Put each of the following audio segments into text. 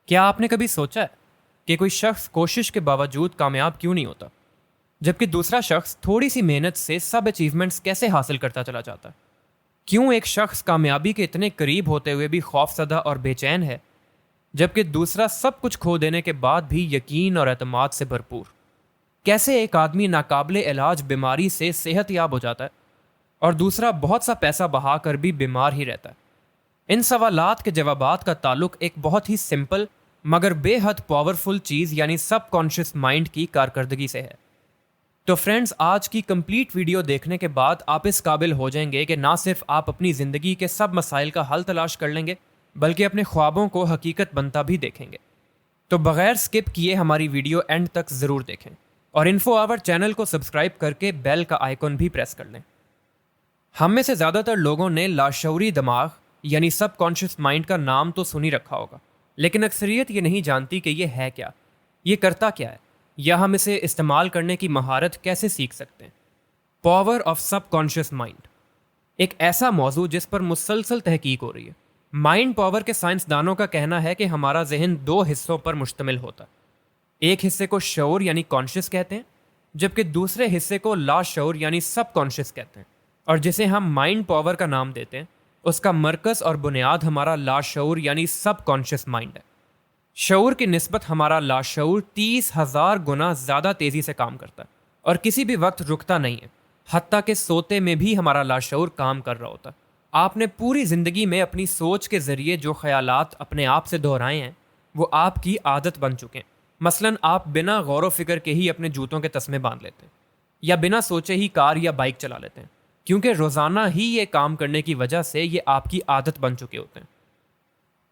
क्या आपने कभी सोचा है कि कोई शख्स कोशिश के बावजूद कामयाब क्यों नहीं होता, जबकि दूसरा शख्स थोड़ी सी मेहनत से सब अचीवमेंट्स कैसे हासिल करता चला जाता है? क्यों एक शख्स कामयाबी के इतने करीब होते हुए भी खौफजदा और बेचैन है, जबकि दूसरा सब कुछ खो देने के बाद भी यकीन और एतमाद से भरपूर? कैसे एक आदमी नाकाबिले इलाज बीमारी से सेहतयाब हो जाता है और दूसरा बहुत सा पैसा बहा कर भी बीमार ही रहता है? इन सवालात के जवाबात का ताल्लुक एक बहुत ही सिंपल मगर बेहद पावरफुल चीज़ यानी सबकॉन्शियस माइंड की कारकर्दगी से है। तो फ्रेंड्स, आज की कंप्लीट वीडियो देखने के बाद आप इस काबिल हो जाएंगे कि ना सिर्फ आप अपनी ज़िंदगी के सब मसाइल का हल तलाश कर लेंगे, बल्कि अपने ख्वाबों को हकीकत बनता भी देखेंगे। तो बगैर स्किप किए हमारी वीडियो एंड तक ज़रूर देखें और इन्फो आवर चैनल को सब्सक्राइब करके बेल का आइकॉन भी प्रेस कर लें। हम में से ज़्यादातर लोगों ने लाशऊरी दिमाग यानी सबकॉन्शियस माइंड का नाम तो सुन ही रखा होगा, लेकिन अक्सरियत ये नहीं जानती कि ये है क्या, ये करता क्या है, या हम इसे इस्तेमाल करने की महारत कैसे सीख सकते हैं। पावर ऑफ सबकॉन्शियस माइंड एक ऐसा मौजू जिस पर मुसलसल तहकीक हो रही है। माइंड पावर के साइंसदानों का कहना है कि हमारा जहन दो हिस्सों पर मुश्तमिल होता है। एक हिस्से को शऊर यानी कॉन्शियस कहते हैं, जबकि दूसरे हिस्से को लाशऊर यानी सबकॉन्शियस कहते हैं, और जिसे हम माइंड पावर का नाम देते हैं उसका मरकज़ और बुनियाद हमारा लाशऊर यानी सबकॉन्शियस माइंड है। शऊर की निस्बत हमारा लाशऊर 30,000 गुना ज़्यादा तेज़ी से काम करता है और किसी भी वक्त रुकता नहीं है। हत्ता के सोते में भी हमारा लाशऊर काम कर रहा होता है। आपने पूरी ज़िंदगी में अपनी सोच के ज़रिए जो ख्यालात अपने आप से दोहराए हैं वो आपकी आदत बन चुके हैं। मसलन आप बिना गौर व फिक्र के ही अपने जूतों के तस्मे बांध लेते हैं, या बिना सोचे ही कार या बाइक चला लेते हैं, क्योंकि रोज़ाना ही ये काम करने की वजह से ये आपकी आदत बन चुके होते हैं।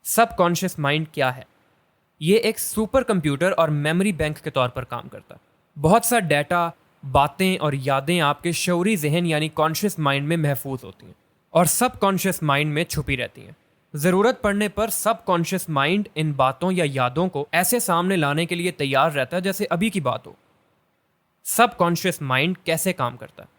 सबकॉन्शियस माइंड क्या है? ये एक सुपर कंप्यूटर और मेमोरी बैंक के तौर पर काम करता है। बहुत सा डाटा, बातें और यादें आपके शऊरी जहन यानी कॉन्शियस माइंड में महफूज होती हैं और सबकॉन्शियस माइंड में छुपी रहती हैं। ज़रूरत पड़ने पर सबकॉन्शियस माइंड इन बातों या यादों को ऐसे सामने लाने के लिए तैयार रहता है जैसे अभी की बात हो। सबकॉन्शियस माइंड कैसे काम करता है?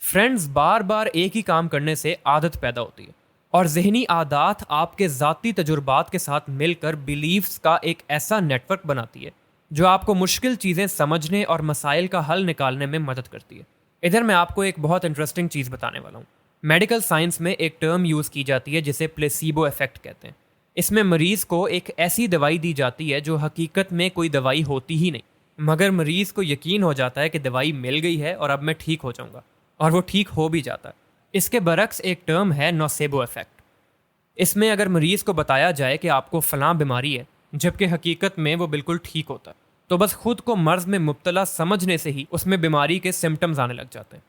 फ्रेंड्स, बार बार एक ही काम करने से आदत पैदा होती है और जहनी आदत आपके ज़ाती तजुर्बात के साथ मिलकर बिलीव्स का एक ऐसा नेटवर्क बनाती है जो आपको मुश्किल चीज़ें समझने और मसाइल का हल निकालने में मदद करती है। इधर मैं आपको एक बहुत इंटरेस्टिंग चीज़ बताने वाला हूँ। मेडिकल साइंस में एक टर्म यूज़ की जाती है जिसे प्लेसीबो इफेक्ट कहते हैं। इसमें मरीज़ को एक ऐसी दवाई दी जाती है जो हकीकत में कोई दवाई होती ही नहीं, मगर मरीज़ को यकीन हो जाता है कि दवाई मिल गई है और अब मैं ठीक हो जाऊँगा, और वो ठीक हो भी जाता है। इसके बरक्स एक टर्म है नोसेबो इफेक्ट। इसमें अगर मरीज़ को बताया जाए कि आपको फ़लाँ बीमारी है, जबकि हकीकत में वो बिल्कुल ठीक होता है, तो बस खुद को मर्ज़ में मुब्तला समझने से ही उसमें बीमारी के सिम्टम्स आने लग जाते हैं।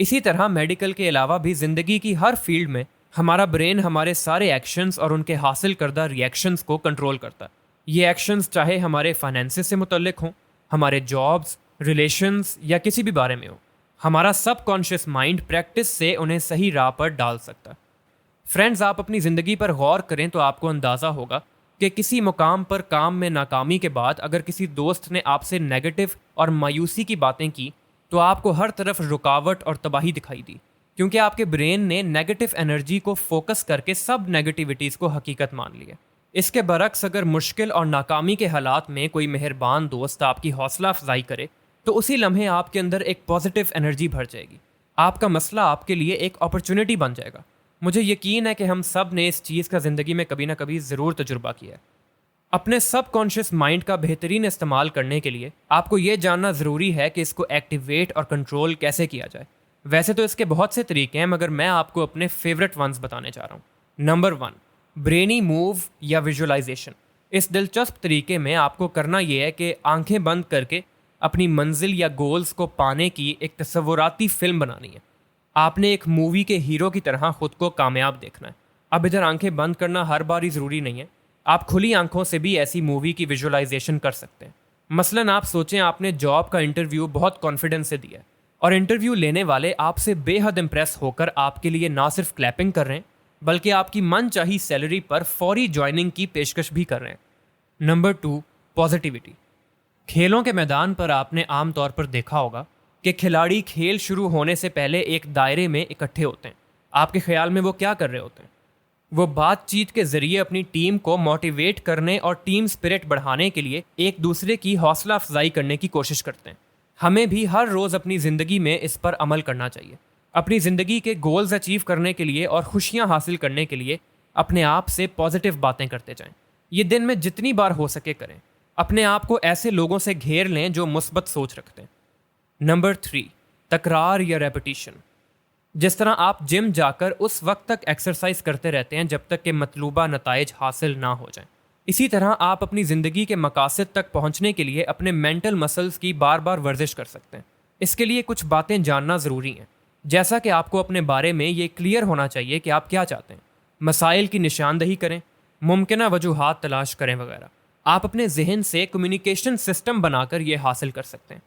इसी तरह मेडिकल के अलावा भी ज़िंदगी की हर फील्ड में हमारा ब्रेन हमारे सारे एक्शंस और उनके हासिल करदा रिएक्शंस को कंट्रोल करता है। ये एक्शंस चाहे हमारे फाइनेंसेस से मुतल्लिक हों, हमारे जॉब्स, रिलेशंस या किसी भी बारे में हो, हमारा सबकॉन्शियस माइंड प्रैक्टिस से उन्हें सही राह पर डाल सकता है। फ्रेंड्स, आप अपनी ज़िंदगी पर गौर करें तो आपको अंदाज़ा होगा कि किसी मुकाम पर काम में नाकामी के बाद अगर किसी दोस्त ने आपसे नेगेटिव और मायूसी की बातें की तो आपको हर तरफ रुकावट और तबाही दिखाई दी, क्योंकि आपके ब्रेन ने नेगेटिव एनर्जी को फोकस करके सब नेगेटिविटीज़ को हकीकत मान लिया। इसके बरक्स अगर मुश्किल और नाकामी के हालात में कोई मेहरबान दोस्त आपकी हौसला अफजाई करे तो उसी लम्हे आपके अंदर एक पॉजिटिव एनर्जी भर जाएगी। आपका मसला आपके लिए एक अपॉर्चुनिटी बन जाएगा। मुझे यकीन है कि हम सब ने इस चीज़ का ज़िंदगी में कभी ना कभी ज़रूर तजुर्बा किया है। अपने सबकॉन्शियस माइंड का बेहतरीन इस्तेमाल करने के लिए आपको ये जानना ज़रूरी है कि इसको एक्टिवेट और कंट्रोल कैसे किया जाए। वैसे तो इसके बहुत से तरीके हैं, मगर मैं आपको अपने फेवरेट वंस बताने जा रहा हूँ। नंबर 1, ब्रेनी मूव या विजुअलाइजेशन। इस दिलचस्प तरीके में आपको करना ये है कि आंखें बंद करके अपनी मंजिल या गोल्स को पाने की एक तसव्वुराती फिल्म बनानी है। आपने एक मूवी के हीरो की तरह खुद को कामयाब देखना है। अब इधर आंखें बंद करना हर बार ही ज़रूरी नहीं है, आप खुली आंखों से भी ऐसी मूवी की विजुअलाइजेशन कर सकते हैं। मसलन आप सोचें आपने जॉब का इंटरव्यू बहुत कॉन्फिडेंस से दिया है और इंटरव्यू लेने वाले आपसे बेहद इम्प्रेस होकर आपके लिए ना सिर्फ क्लैपिंग कर रहे हैं, बल्कि आपकी मनचाही सैलरी पर फौरी ज्वाइनिंग की पेशकश भी कर रहे हैं। Number 2, positivity. खेलों के मैदान पर आपने आमतौर पर देखा होगा कि खिलाड़ी खेल शुरू होने से पहले एक दायरे में इकट्ठे होते हैं। आपके ख्याल में वो क्या कर रहे होते हैं? वो बातचीत के जरिए अपनी टीम को मोटिवेट करने और टीम स्पिरिट बढ़ाने के लिए एक दूसरे की हौसला अफजाई करने की कोशिश करते हैं। हमें भी हर रोज़ अपनी ज़िंदगी में इस पर अमल करना चाहिए। अपनी ज़िंदगी के गोल्स अचीव करने के लिए और खुशियाँ हासिल करने के लिए अपने आप से पॉजिटिव बातें करते जाएं। ये दिन में जितनी बार हो सके करें। अपने आप को ऐसे लोगों से घेर लें जो मुस्बत सोच रखते हैं। नंबर 3, तकरार या रेपिटिशन। जिस तरह आप जिम जाकर उस वक्त तक एक्सरसाइज करते रहते हैं जब तक कि मतलूबा नताइज हासिल ना हो जाएं, इसी तरह आप अपनी ज़िंदगी के मकासद तक पहुंचने के लिए अपने मेंटल मसल्स की बार बार वर्जिश कर सकते हैं। इसके लिए कुछ बातें जानना ज़रूरी हैं, जैसा कि आपको अपने बारे में ये क्लियर होना चाहिए कि आप क्या चाहते हैं, मसाइल की निशानदही करें, मुमकिन वजूहात तलाश करें वगैरह। आप अपने जहन से कम्युनिकेशन सिस्टम बनाकर ये हासिल कर सकते हैं।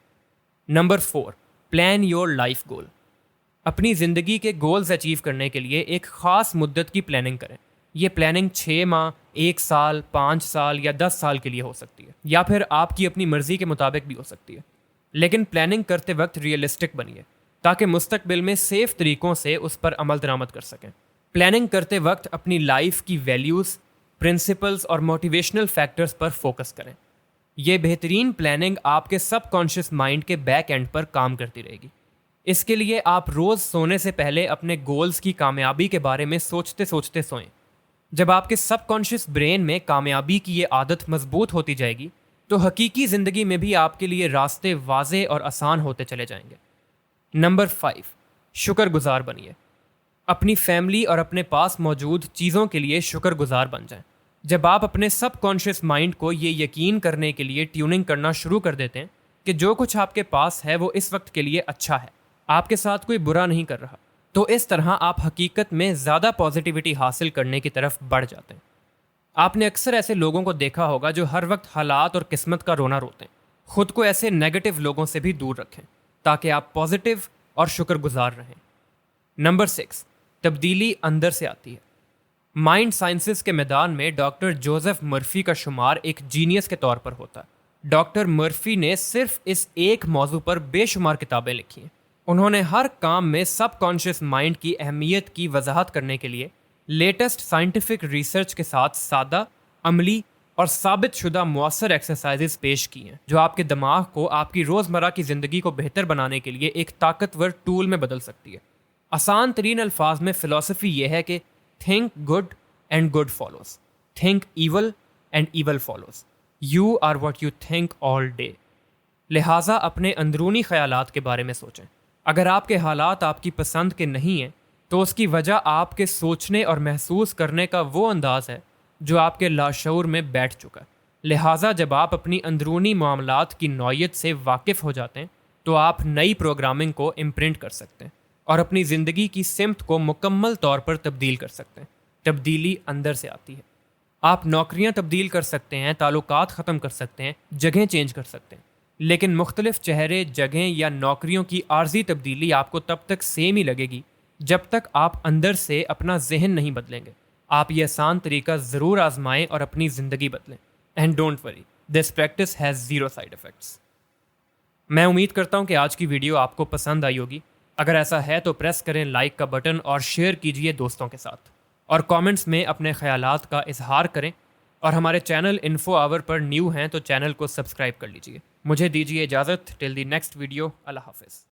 Number 4, plan your life goal. अपनी ज़िंदगी के गोल्स अचीव करने के लिए एक ख़ास मुद्दत की प्लानिंग करें। ये प्लानिंग 6 माह, 1 साल, 5 साल या 10 साल के लिए हो सकती है, या फिर आपकी अपनी मर्जी के मुताबिक भी हो सकती है। लेकिन प्लानिंग करते वक्त रियलिस्टिक बनिए ताकि मुस्तकबिल में सेफ तरीक़ों से उस पर अमल दरामद कर सकें। प्लानिंग करते वक्त अपनी लाइफ की वैल्यूज़, प्रिंसिपल्स और मोटिवेशनल फैक्टर्स पर फोकस करें। यह बेहतरीन प्लानिंग आपके सबकॉन्शियस माइंड के बैक एंड पर काम करती रहेगी। इसके लिए आप रोज़ सोने से पहले अपने गोल्स की कामयाबी के बारे में सोचते सोचते सोएं। जब आपके सबकॉन्शियस ब्रेन में कामयाबी की ये आदत मजबूत होती जाएगी तो हकीकी ज़िंदगी में भी आपके लिए रास्ते वाज़े और आसान होते चले जाएंगे। नंबर 5, शुक्रगुजार बनिए। अपनी फैमिली और अपने पास मौजूद चीज़ों के लिए शुक्रगुजार बन जाएं। जब आप अपने सबकॉन्शियस माइंड को ये यकीन करने के लिए ट्यूनिंग करना शुरू कर देते हैं कि जो कुछ आपके पास है वो इस वक्त के लिए अच्छा है, आपके साथ कोई बुरा नहीं कर रहा, तो इस तरह आप हकीकत में ज़्यादा पॉजिटिविटी हासिल करने की तरफ बढ़ जाते हैं। आपने अक्सर ऐसे लोगों को देखा होगा जो हर वक्त हालात और किस्मत का रोना रोते हैं। खुद को ऐसे नेगेटिव लोगों से भी दूर रखें ताकि आप पॉजिटिव और शुक्रगुजार रहें। नंबर 6, तब्दीली अंदर से आती है। माइंड साइंसेस के मैदान में डॉक्टर जोसेफ मर्फी का शुमार एक जीनियस के तौर पर होता है। डॉक्टर मर्फी ने सिर्फ इस एक मौजू पर बेशुमार किताबें लिखी हैं। उन्होंने हर काम में सबकॉन्शियस माइंड की अहमियत की वजाहत करने के लिए लेटेस्ट साइंटिफिक रिसर्च के साथ सादा, अमली और साबित शुदा मुअस्सर एक्सरसाइजेस पेश की हैं जो आपके दिमाग को आपकी रोज़मर्रा की ज़िंदगी को बेहतर बनाने के लिए एक ताकतवर टूल में बदल सकती है। आसान तरीन अल्फाज में फ़िलॉसफी यह है कि think good and good follows, think evil and evil follows, you are what you think all day. लिहाजा अपने अंदरूनी ख्यालात के बारे में सोचें। अगर आपके हालात आपकी पसंद के नहीं हैं तो उसकी वजह आपके सोचने और महसूस करने का वो अंदाज़ है जो आपके लाशऊर में बैठ चुका है। लिहाजा जब आप अपनी अंदरूनी मामलात की नौयत से वाकिफ़ हो जाते हैं तो आप नई प्रोग्रामिंग को इम्प्रिंट कर सकते हैं और अपनी ज़िंदगी की सिमत को मुकम्मल तौर पर तब्दील कर सकते हैं। तब्दीली अंदर से आती है। आप नौकरियां तब्दील कर सकते हैं, ताल्लुकात ख़त्म कर सकते हैं, जगह चेंज कर सकते हैं, लेकिन मुख्तलिफ चेहरे, जगह या नौकरियों की आर्जी तब्दीली आपको तब तक सेम ही लगेगी जब तक आप अंदर से अपना जहन नहीं बदलेंगे। आप ये आसान तरीका ज़रूर आजमाएं और अपनी ज़िंदगी बदलें। And don't worry, this practice has zero side effects. मैं उम्मीद करता हूँ कि आज की वीडियो आपको पसंद आई होगी। अगर ऐसा है तो प्रेस करें लाइक का बटन और शेयर कीजिए दोस्तों के साथ, और कमेंट्स में अपने ख्यालात का इजहार करें। और हमारे चैनल इन्फो आवर पर न्यू हैं तो चैनल को सब्सक्राइब कर लीजिए। मुझे दीजिए इजाज़त। Till the next video. अल्लाह हाफ़िज़।